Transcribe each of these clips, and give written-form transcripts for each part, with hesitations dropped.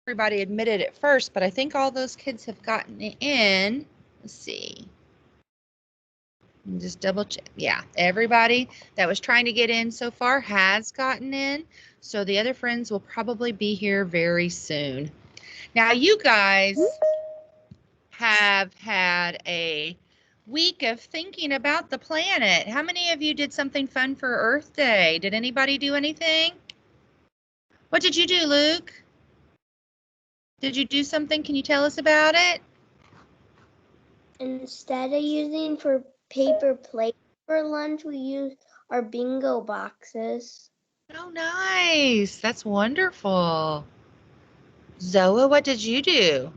everybody admitted it first, but I think all those kids have gotten in. Let's see. Just double check. Yeah, everybody that was trying to get in so far has gotten in. So the other friends will probably be here very soon. Now, you guys have had a week of thinking about the planet. How many of you did something fun for Earth Day? Did anybody do anything? What did you do, Luke? Did you do something? Can you tell us about it? Instead of using for paper plates for lunch, we use our bingo boxes. Oh, nice. That's wonderful. Zoa, what did you do?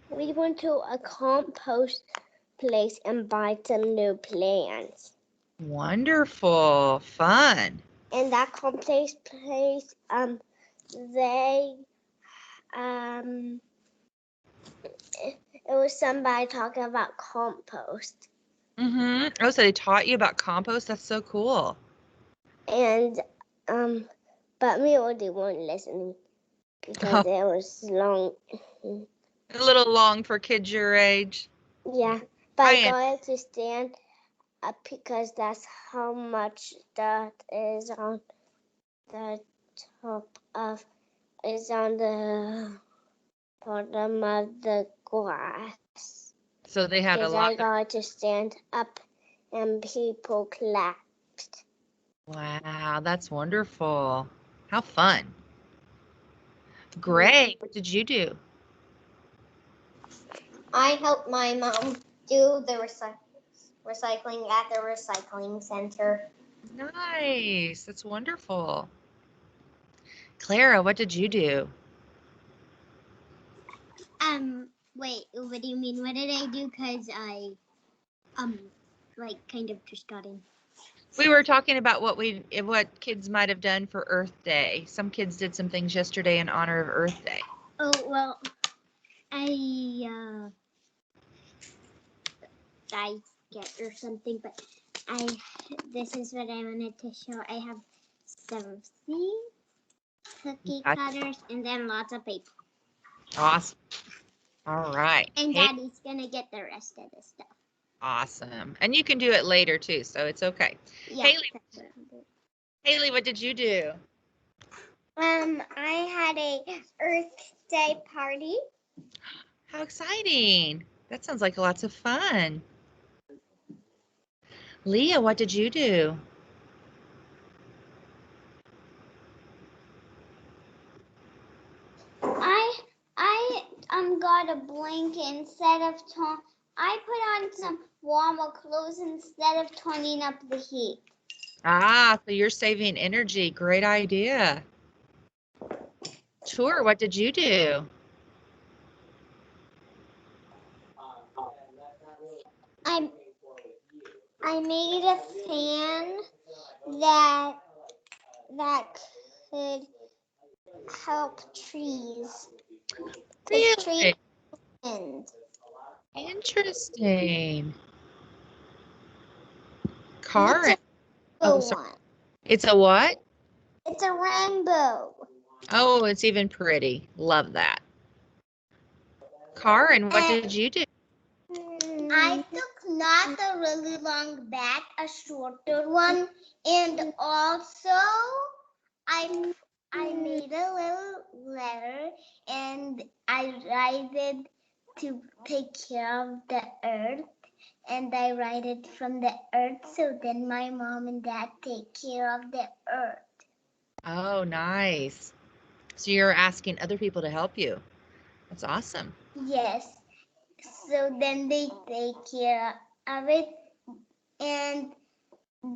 We went to a compost place and buy some new plants. Wonderful. Fun. And that compost place, they, it was somebody talking about compost. Oh, so they taught you about compost? That's so cool. And, but me and Woody weren't listening because it was long. A little long for kids your age. Yeah, but I got to stand up because that's how much that is on the top of, is on the bottom of the glass. So they had a lot. I got to stand up and people clapped. Wow, that's wonderful. How fun. Great. What did you do? I helped my mom do the recycling at the recycling center. Nice. That's wonderful. Clara, what did you do? Wait, what do you mean? What did I do? Because I, kind of just got in. We were talking about what kids might have done for Earth Day. Some kids did some things yesterday in honor of Earth Day. Oh, well, I get or something, but this is what I wanted to show. I have some seeds, cookie cutters, and then lots of paper. Awesome. All right. And Daddy's gonna get the rest of the stuff. Awesome. And you can do it later too, so it's okay. Yeah, Haley, what did you do? I had a Earth Day party. How exciting. That sounds like lots of fun. Leah, what did you do? I got a blanket instead of I put on some warmer clothes instead of turning up the heat. Ah, so you're saving energy. Great idea. Sure, what did you do? I made a fan that could help trees. Really? Trees. Interesting. Car. It's a what? It's a rainbow. Oh, it's even pretty. Love that. Karen, what did you do? I took not a really long bat, a shorter one, and also I made a little letter and I write it to take care of the earth, and I write it from the earth, so then my mom and dad take care of the earth. Oh, nice. So you're asking other people to help you. That's awesome. Yes. So then they take care of it, and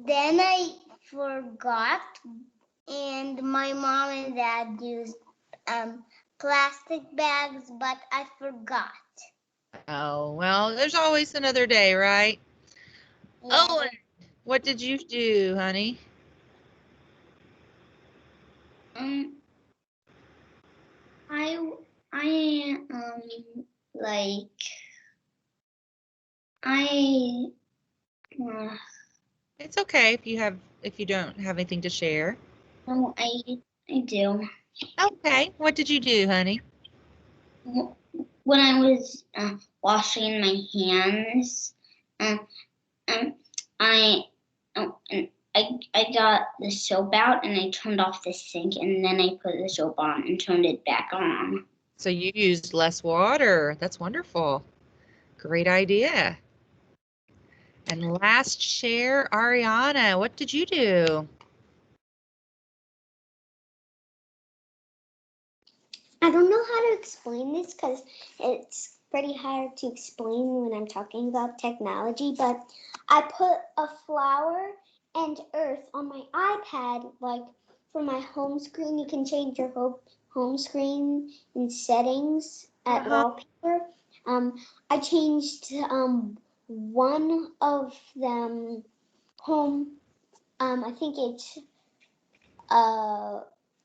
then I forgot, and my mom and dad used plastic bags, but I forgot. Oh, well, there's always another day, right? Yeah. Oh, what did you do, honey? It's okay if you don't have anything to share. Oh, I do. Okay. What did you do, honey? When I was washing my hands, um, um, I, and I got the soap out and I turned off the sink and then I put the soap on and turned it back on. So you used less water. That's wonderful. Great idea. And last share, Ariana, what did you do? I don't know how to explain this because it's pretty hard to explain when I'm talking about technology, but I put a flower and earth on my iPad, like for my home screen. You can change your home screen in settings at wallpaper. I changed one of them home. I think it's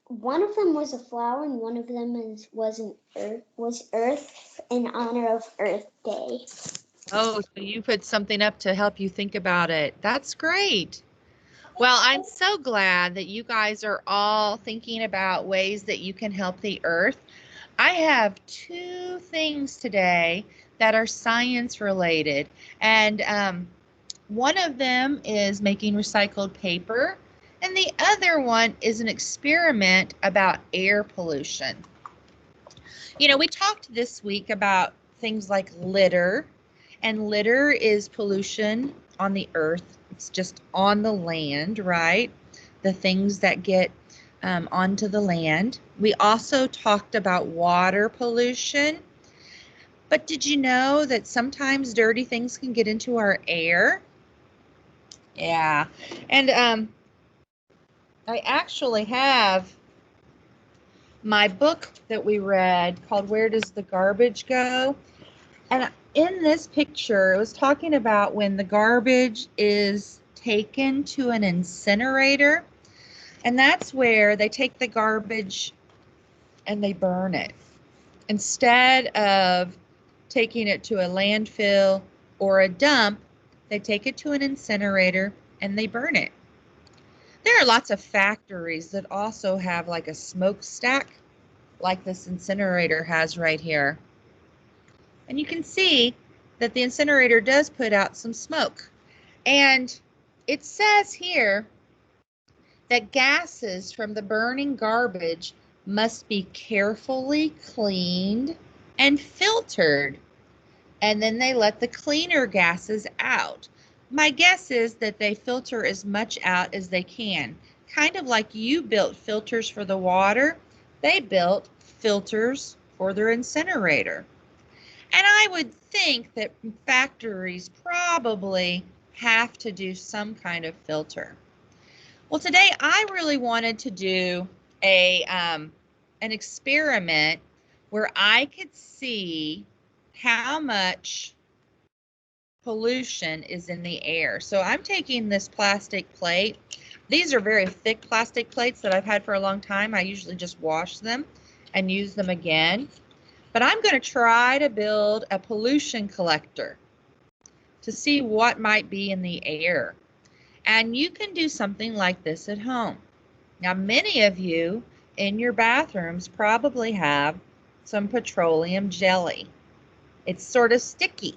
one of them was a flower and one of them was earth in honor of Earth Day. Oh, so you put something up to help you think about it. That's great. Well, I'm so glad that you guys are all thinking about ways that you can help the earth. I have two things today that are science related, and one of them is making recycled paper, and the other one is an experiment about air pollution. You know, we talked this week about things like litter, and litter is pollution on the earth. It's just on the land, right? The things that get onto the land. We also talked about water pollution. But did you know that sometimes dirty things can get into our air? Yeah. And I actually have my book that we read called Where Does the Garbage Go? And in this picture, it was talking about when the garbage is taken to an incinerator, and that's where they take the garbage and they burn it instead of taking it to a landfill or a dump. They take it to an incinerator and they burn it. There are lots of factories that also have like a smokestack like this incinerator has right here. And you can see that the incinerator does put out some smoke. And it says here that gases from the burning garbage must be carefully cleaned and filtered. And then they let the cleaner gases out. My guess is that they filter as much out as they can. Kind of like you built filters for the water, they built filters for their incinerator. And I would think that factories probably have to do some kind of filter. Well, today I really wanted to do an experiment where I could see how much pollution is in the air. So I'm taking this plastic plate. These are very thick plastic plates that I've had for a long time. I usually just wash them and use them again. But I'm going to try to build a pollution collector to see what might be in the air. And you can do something like this at home. Now, many of you in your bathrooms probably have some petroleum jelly. It's sort of sticky.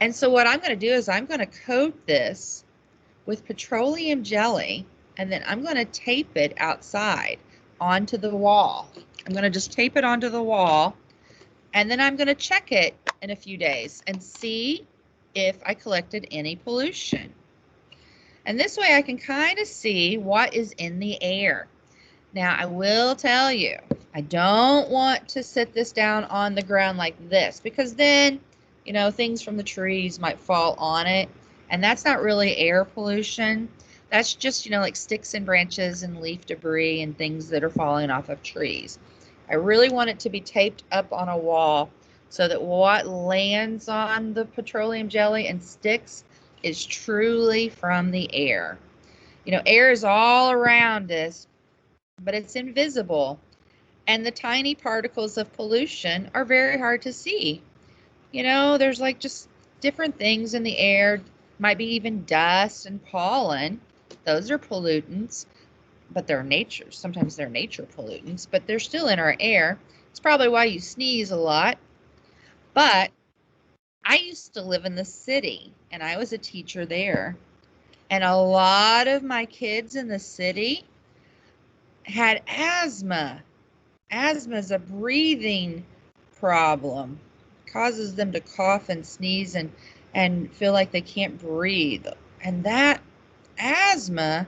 And so what I'm going to do is I'm going to coat this with petroleum jelly, and then I'm going to tape it outside onto the wall. I'm going to just tape it onto the wall, and then I'm going to check it in a few days and see if I collected any pollution. And this way I can kind of see what is in the air. Now, I will tell you, I don't want to sit this down on the ground like this, because then, you know, things from the trees might fall on it. And that's not really air pollution. That's just, you know, like sticks and branches and leaf debris and things that are falling off of trees. I really want it to be taped up on a wall so that what lands on the petroleum jelly and sticks is truly from the air. You know, air is all around us, but it's invisible. And the tiny particles of pollution are very hard to see. You know, there's like just different things in the air, might be even dust and pollen. Those are pollutants. but they're nature. Sometimes they're nature pollutants, but they're still in our air. It's probably why you sneeze a lot. But I used to live in the city, and I was a teacher there. And a lot of my kids in the city had asthma. Asthma is a breathing problem. It causes them to cough and sneeze and feel like they can't breathe. And that asthma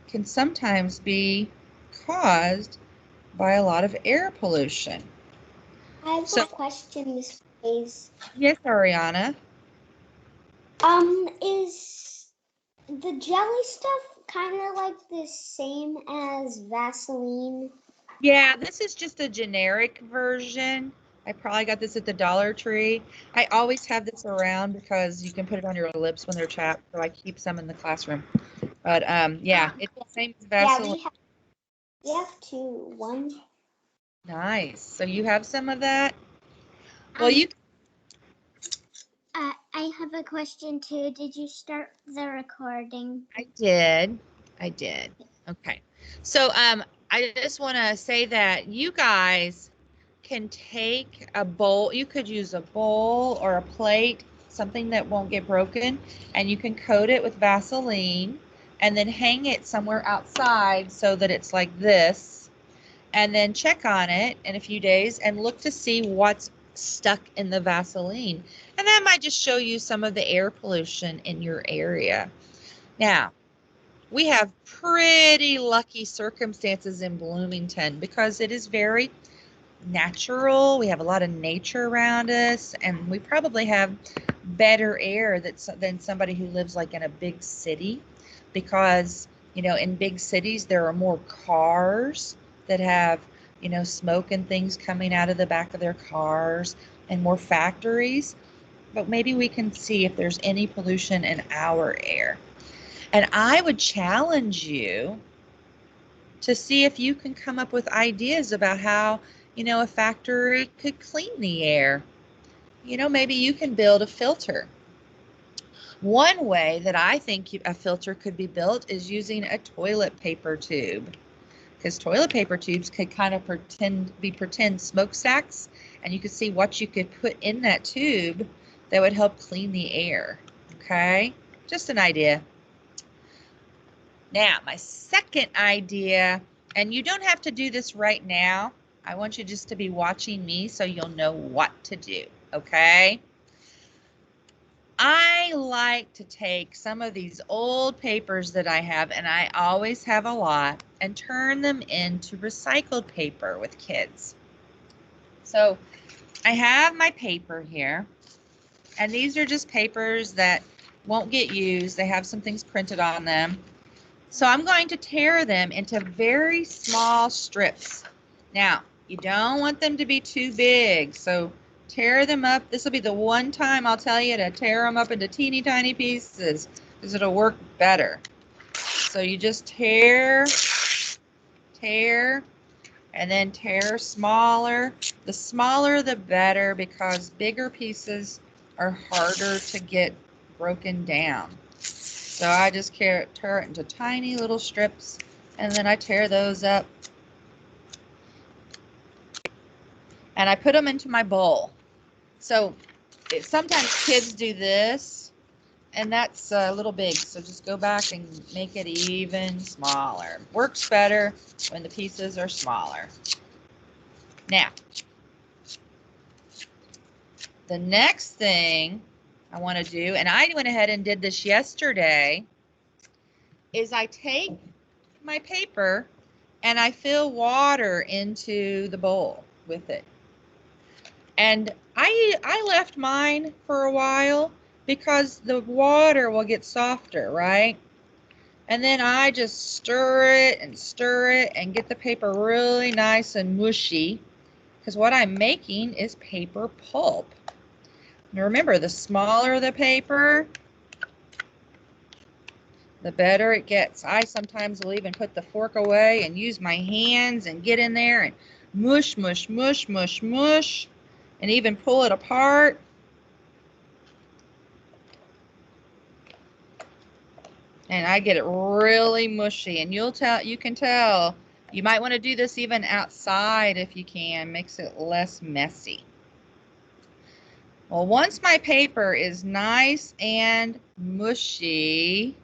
can sometimes be caused by a lot of air pollution. I have a question, Miss Grace. Yes, Ariana. Is the jelly stuff kind of like the same as Vaseline? Yeah, this is just a generic version. I probably got this at the Dollar Tree. I always have this around because you can put it on your lips when they're chapped, so I keep some in the classroom. But yeah, it's the same as Vaseline. Yeah, we have two. One. Nice. So you have some of that? Well, you. I have a question too. Did you start the recording? I did. Okay. So I just want to say that you guys can take a bowl. You could use a bowl or a plate, something that won't get broken, and you can coat it with Vaseline and then hang it somewhere outside so that it's like this, and then check on it in a few days and look to see what's stuck in the Vaseline. And that might just show you some of the air pollution in your area. Now, we have pretty lucky circumstances in Bloomington because it is very natural. We have a lot of nature around us, and we probably have better air than somebody who lives like in a big city, because in big cities there are more cars that have smoke and things coming out of the back of their cars, and more factories. But maybe we can see if there's any pollution in our air. And I would challenge you to see if you can come up with ideas about how a factory could clean the air. Maybe you can build a filter. One way that I think a filter could be built is using a toilet paper tube, because toilet paper tubes could kind of be pretend smokestacks, and you could see what you could put in that tube that would help clean the air. Okay, just an idea. Now, my second idea, and you don't have to do this right now. I want you just to be watching me so you'll know what to do, okay? I like to take some of these old papers that I have, and I always have a lot, and turn them into recycled paper with kids. So I have my paper here, and these are just papers that won't get used. They have some things printed on them. So I'm going to tear them into very small strips. Now, you don't want them to be too big, so tear them up. This will be the one time I'll tell you to tear them up into teeny tiny pieces, because it'll work better. So you just tear, and then tear smaller. The smaller the better, because bigger pieces are harder to get broken down. So I just tear it into tiny little strips, and then I tear those up. And I put them into my bowl. So sometimes kids do this, and that's a little big. So just go back and make it even smaller. Works better when the pieces are smaller. Now, the next thing I want to do, and I went ahead and did this yesterday, is I take my paper and I fill water into the bowl with it. And I left mine for a while because the water will get softer, right? And then I just stir it and get the paper really nice and mushy, because what I'm making is paper pulp. Now remember, the smaller the paper, the better it gets. I sometimes will even put the fork away and use my hands and get in there and mush, mush, mush, mush, mush, and even pull it apart. And I get it really mushy, and you can tell. You might want to do this even outside if you can, makes it less messy. Well, once my paper is nice and mushy,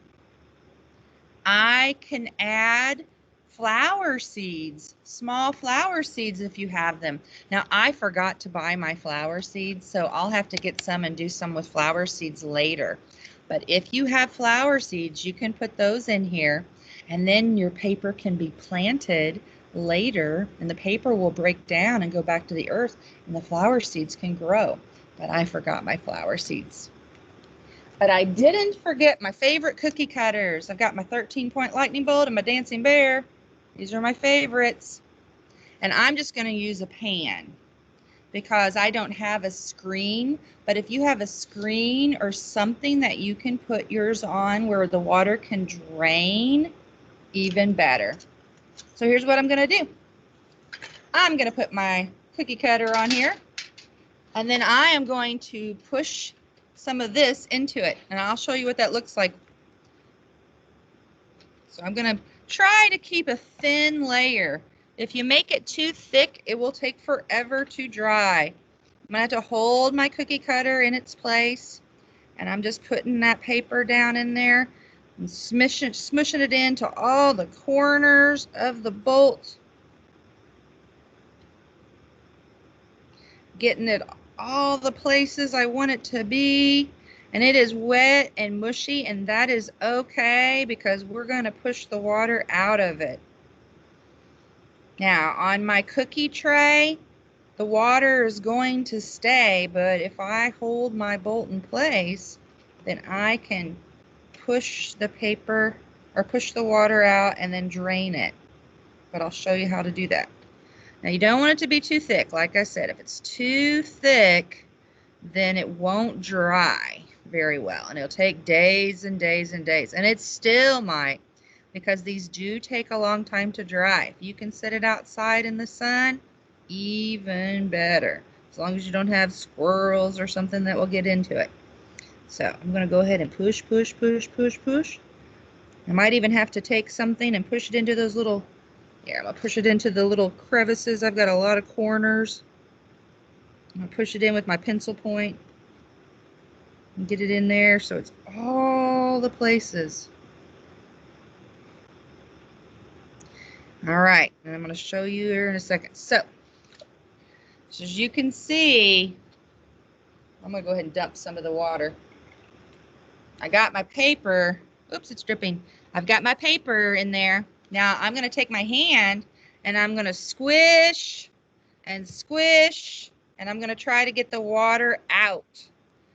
I can add flower seeds, small flower seeds if you have them. Now, I forgot to buy my flower seeds, so I'll have to get some and do some with flower seeds later. But if you have flower seeds, you can put those in here, and then your paper can be planted later, and the paper will break down and go back to the earth, and the flower seeds can grow. But I forgot my flower seeds. But I didn't forget my favorite cookie cutters. I've got my 13-point lightning bolt and my dancing bear. These are my favorites. And I'm just going to use a pan because I don't have a screen. But if you have a screen or something that you can put yours on where the water can drain, even better. So here's what I'm going to do. I'm going to put my cookie cutter on here. And then I am going to push some of this into it, and I'll show you what that looks like. So I'm going to try to keep a thin layer. If you make it too thick, it will take forever to dry. I'm going to have to hold my cookie cutter in its place, and I'm just putting that paper down in there and smushing it into all the corners of the bolt, getting it all the places I want it to be. And it is wet and mushy, and that is okay because we're going to push the water out of it. Now, on my cookie tray, the water is going to stay, but if I hold my bolt in place, then I can push the paper or push the water out and then drain it. But I'll show you how to do that. Now, you don't want it to be too thick. Like I said, if it's too thick, then it won't dry very well, and it'll take days and days and days, and it still might, because these do take a long time to dry. If you can set it outside in the sun, even better, as long as you don't have squirrels or something that will get into it. So I'm going to go ahead and push. I might even have to take something and push it into those little, I'm going to push it into the little crevices. I've got a lot of corners. I'm going to push it in with my pencil point and get it in there so it's all the places. All right, and I'm going to show you here in a second. So as you can see, I'm going to go ahead and dump some of the water. I got my paper. Oops, it's dripping. I've got my paper in there. Now I'm going to take my hand and I'm going to squish and squish, and I'm going to try to get the water out.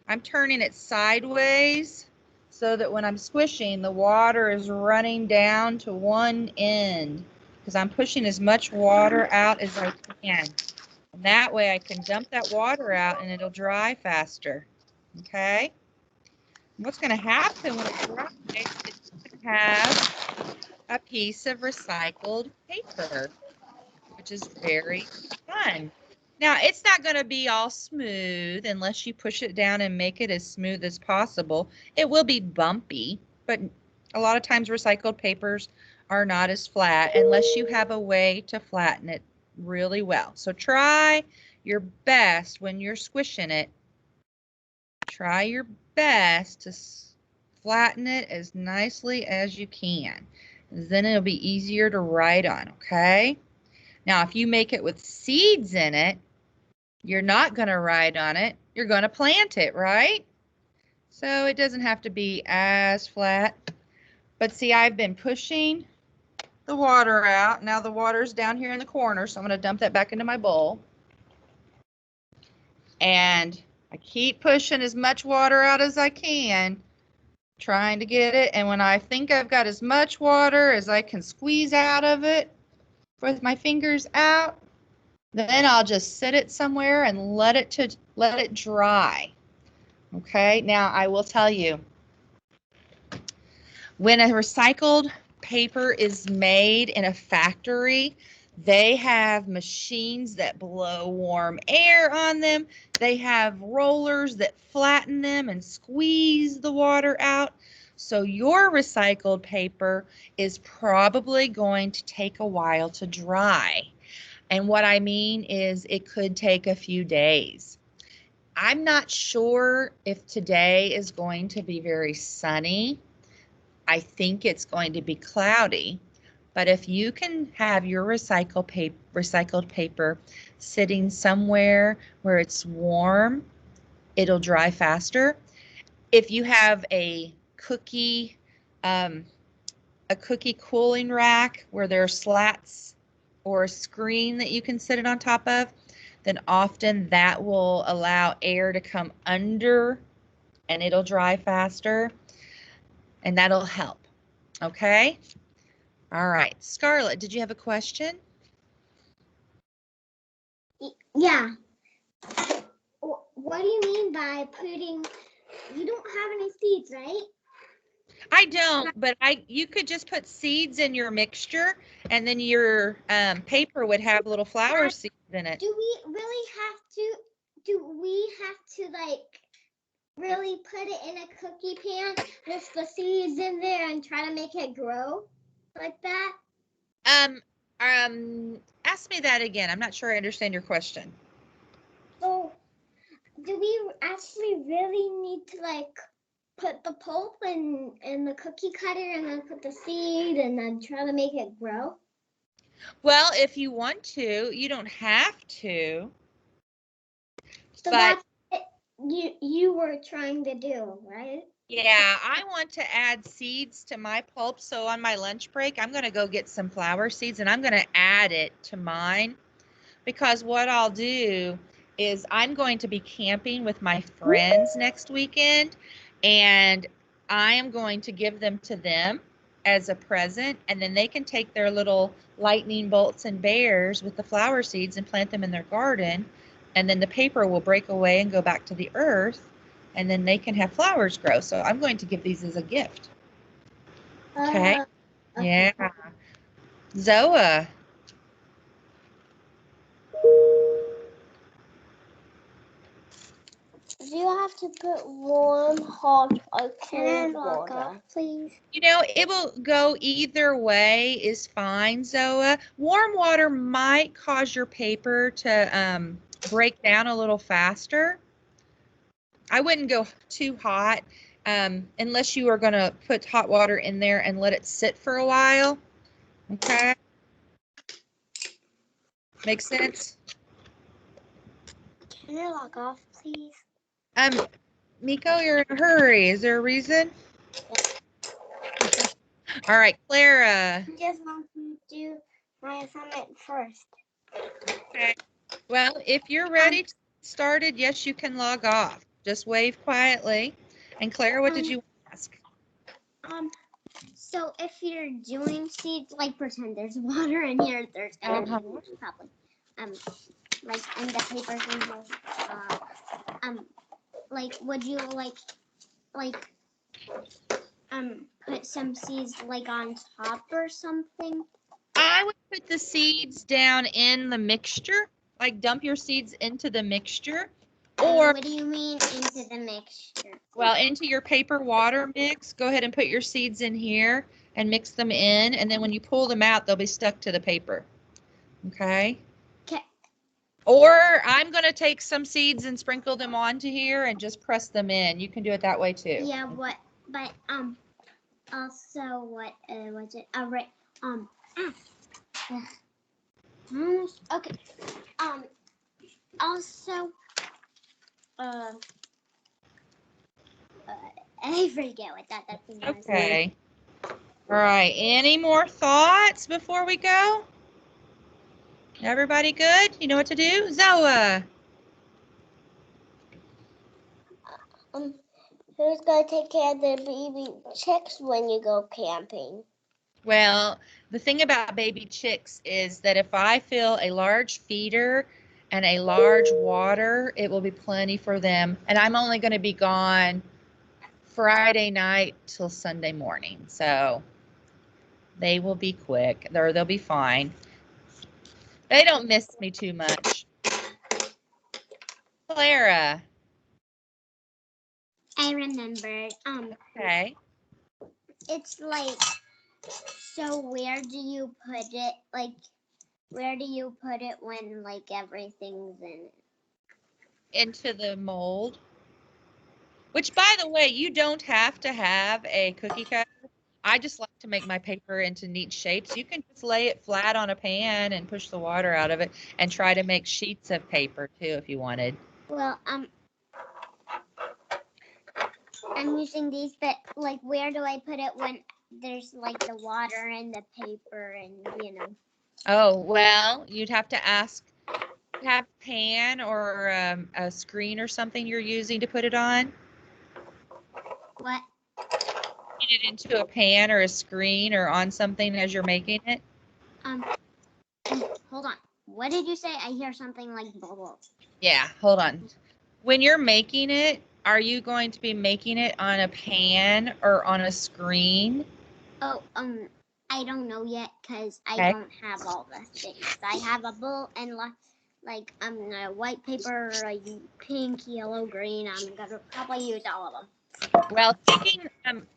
I'm turning it sideways so that when I'm squishing, the water is running down to one end, because I'm pushing as much water out as I can. And that way I can dump that water out and it'll dry faster. Okay? What's going to happen when it dries is it's going to have a piece of recycled paper, which is very fun. Now, it's not going to be all smooth unless you push it down and make it as smooth as possible. It will be bumpy, but a lot of times recycled papers are not as flat unless you have a way to flatten it really well. So try your best when you're squishing it. Try your best to flatten it as nicely as you can. Then it'll be easier to write on, okay? Now, if you make it with seeds in it, you're not going to write on it. You're going to plant it, right? So it doesn't have to be as flat. But see, I've been pushing the water out. Now the water's down here in the corner, so I'm going to dump that back into my bowl. And I keep pushing as much water out as I can, trying to get it. And when I think I've got as much water as I can squeeze out of it with my fingers out, then I'll just sit it somewhere and let it dry. Okay, now I will tell you, when a recycled paper is made in a factory, they have machines that blow warm air on them. They have rollers that flatten them and squeeze the water out. So your recycled paper is probably going to take a while to dry. And what I mean is it could take a few days. I'm not sure if today is going to be very sunny. I think it's going to be cloudy. But if you can have your recycled paper sitting somewhere where it's warm, it'll dry faster. If you have um, a cookie cooling rack where there are slats or a screen that you can sit it on top of, then often that will allow air to come under and it'll dry faster, and that'll help. Okay? All right. Scarlett, did you have a question? Yeah. What do you mean by putting, you don't have any seeds, right? I don't, but you could just put seeds in your mixture, and then your paper would have little flower seeds in it. Do we have to like really put it in a cookie pan, put the seeds in there and try to make it grow like that? Ask me that again. I'm not sure I understand your question. So do we actually really need to like put the pulp in the cookie cutter and then put the seed and then try to make it grow? Well, if you want to, you don't have to. So but that's what you were trying to do, right? yeah, I want to add seeds to my pulp. So on my lunch break, I'm going to go get some flower seeds and I'm going to add it to mine, because what I'll do is I'm going to be camping with my friends next weekend, and I am going to give them to them as a present, and then they can take their little lightning bolts and bears with the flower seeds and plant them in their garden, and then the paper will break away and go back to the earth, and then they can have flowers grow. So I'm going to give these as a gift. Okay? Okay. Yeah. Zoa. Do you have to put warm, hot, or cold water? Please. You know, it will go either way is fine, Zoa. Warm water might cause your paper to break down a little faster. I wouldn't go too hot unless you are going to put hot water in there and let it sit for a while. Okay? Make sense? Can you log off, please? Miko, you're in a hurry. Is there a reason? All right, Clara. I just want to do my assignment first. Okay. Well, if you're ready to get started, yes, you can log off. Just wave quietly. And Clara, what did you ask? So if you're doing seeds, like pretend there's water in here, there's gonna be probably like in the paper things, like would you put some seeds like on top or something? I would put the seeds down in the mixture, like dump your seeds into the mixture. Or what do you mean into the mixture? Well, into your paper water mix, go ahead and put your seeds in here and mix them in. And then when you pull them out, they'll be stuck to the paper. Okay? Okay. Or I'm going to take some seeds and sprinkle them onto here and just press them in. You can do it that way too. Yeah, but also what was it? Okay. Also I forget what that thing was. Okay. All right. Any more thoughts before we go? Everybody good? You know what to do? Zoa. Who's going to take care of the baby chicks when you go camping? Well, the thing about baby chicks is that if I fill a large feeder and a large water, it will be plenty for them. And I'm only going to be gone Friday night till Sunday morning. So they will be quick, or they'll be fine. They don't miss me too much. Clara. I remembered. Okay. it's like, so where do you put it? Like, where do you put it when like everything's in it? Into the mold. Which, by the way, you don't have to have a cookie cutter. I just like to make my paper into neat shapes. You can just lay it flat on a pan and push the water out of it and try to make sheets of paper too if you wanted. Well, I'm using these, but like, where do I put it when there's like the water and the paper and Oh, well, you'd have to ask, have a pan or a screen or something you're using to put it on. What? Put it into a pan or a screen or on something as you're making it. Hold on. What did you say? I hear something like bubble. Yeah, hold on. When you're making it, are you going to be making it on a pan or on a screen? Oh, I don't know yet because I Okay. don't have all the things. I have a bowl and like white paper, pink, yellow, green. I'm gonna probably use all of them. Well,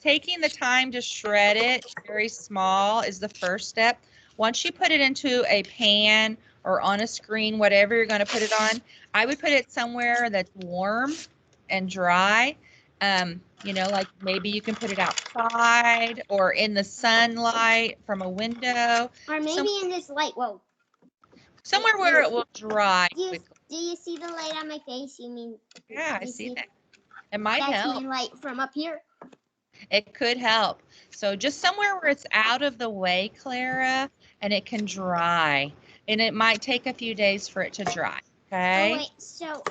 taking the time to shred it very small is the first step. Once you put it into a pan or on a screen, whatever you're going to put it on, I would put it somewhere that's warm and dry. Like maybe you can put it outside or in the sunlight from a window. Or maybe in this light. Whoa. Somewhere where it will dry quickly. Do you see the light on my face? You mean? Yeah, I see that. It might That's help. my light from up here. It could help. So just somewhere where it's out of the way, Clara, and it can dry. And it might take a few days for it to dry. Okay. Oh wait, so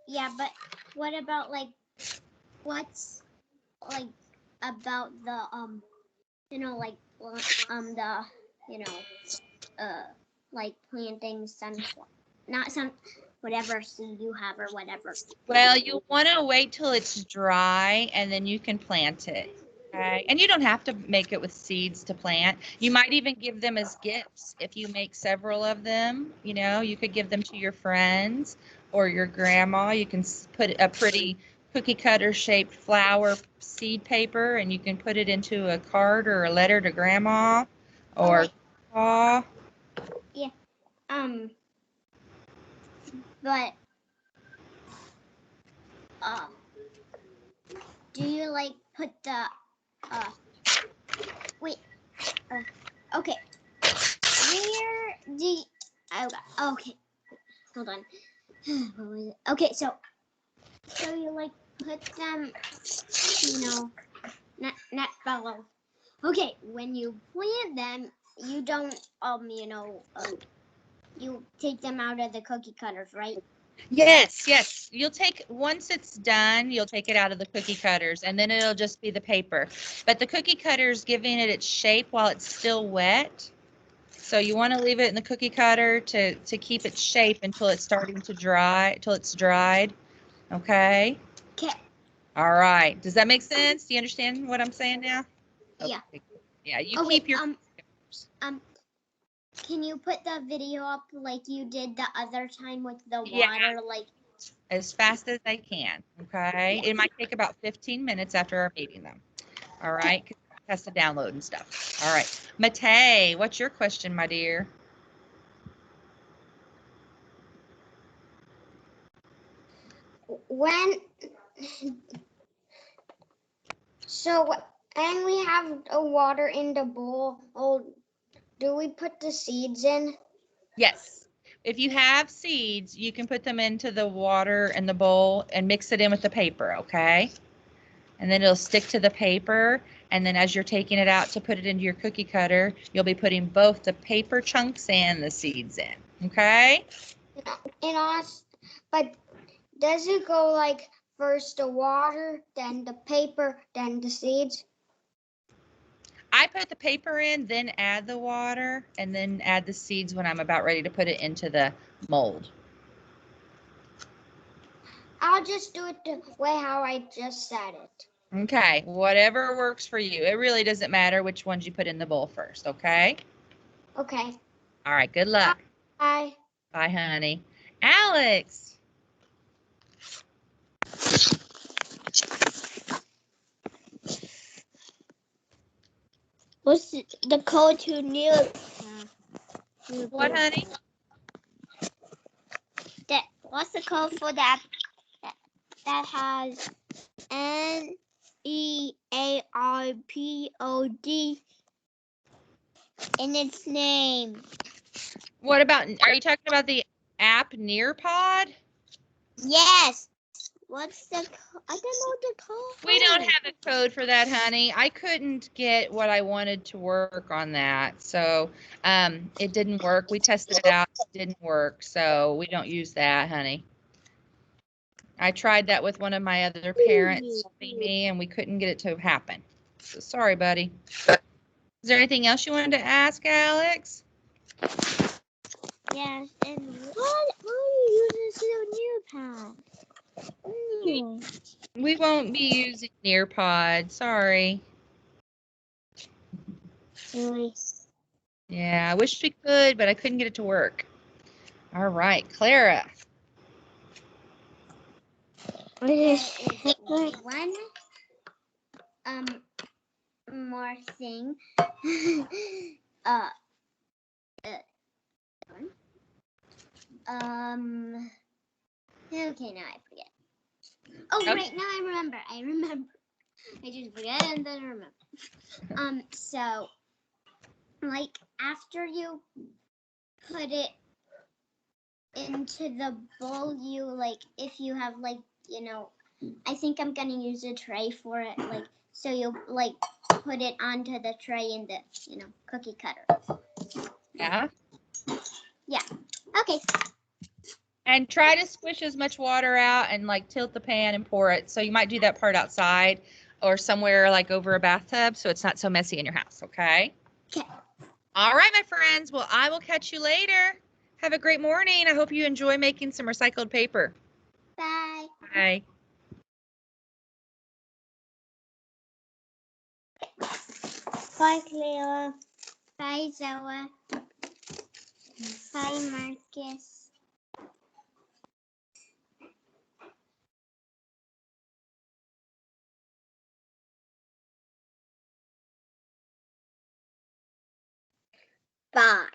yeah, but what about like what's like about the like planting sunflower, not some whatever seed you have or whatever. Well, you'll want to wait till it's dry and then you can plant it. Okay. And you don't have to make it with seeds to plant. You might even give them as gifts if you make several of them. You could give them to your friends or your grandma. You can put a pretty cookie cutter shaped flower seed paper and you can put it into a card or a letter to grandma or grandpa. Yeah. But do you like put the wait? Okay. Where do you, okay. Hold on. What was it? Okay, so you like put them, not follow. Okay, when you plant them, you don't you take them out of the cookie cutters, right? Yes. Once it's done, you'll take it out of the cookie cutters and then it'll just be the paper. But the cookie cutter's giving it its shape while it's still wet. So you want to leave it in the cookie cutter to keep its shape until it's starting to dry, till it's dried. Okay? Okay. All right. Does that make sense? Do you understand what I'm saying now? Yeah. Okay. Yeah, you keep your can you put the video up like you did the other time with the water? Yeah. Like as fast as I can. Okay. Yeah. It might take about 15 minutes after our meeting them. All right. 'Cause it has to download and stuff. All right. Matei, what's your question, my dear? when we have a water in the bowl, do we put the seeds in? Yes. If you have seeds, you can put them into the water and the bowl and mix it in with the paper, okay? And then it'll stick to the paper. And then as you're taking it out to put it into your cookie cutter, you'll be putting both the paper chunks and the seeds in, okay? But does it go like first the water, then the paper, then the seeds? I put the paper in, then add the water, and then add the seeds when I'm about ready to put it into the mold. I'll just do it the way how I just said it. Okay, whatever works for you. It really doesn't matter which ones you put in the bowl first, okay? Okay. All right, good luck. Bye. Bye, honey. Alex. What's the code to new? What, honey? What's the code for that has NEARPOD in its name? What about, are you talking about the app Nearpod? Yes. What's the? I don't know the code. We don't have a code for that, honey. I couldn't get what I wanted to work on that. So it didn't work. We tested it out. It didn't work. So we don't use that, honey. I tried that with one of my other parents, me, and we couldn't get it to happen. So sorry, buddy. Is there anything else you wanted to ask, Alex? Yes. And what are you using to new pad? We won't be using Nearpod. Sorry. Really? Yeah, I wish we could, but I couldn't get it to work. All right, Clara. One more thing. Okay, now I forget. Oh, Okay. right, now I remember. I just forget and then I remember. So, like, after you put it into the bowl, you, like, if you have, like, you know, I think I'm gonna use a tray for it, like, so you, like, put it onto the tray in the, you know, cookie cutter. Yeah. Yeah. Okay. And try to squish as much water out and like tilt the pan and pour it. So you might do that part outside or somewhere like over a bathtub so it's not so messy in your house, okay? Okay. All right, my friends. Well, I will catch you later. Have a great morning. I hope you enjoy making some recycled paper. Bye. Bye. Bye, Clara. Bye, Zoa. Bye, Marcus. Bye.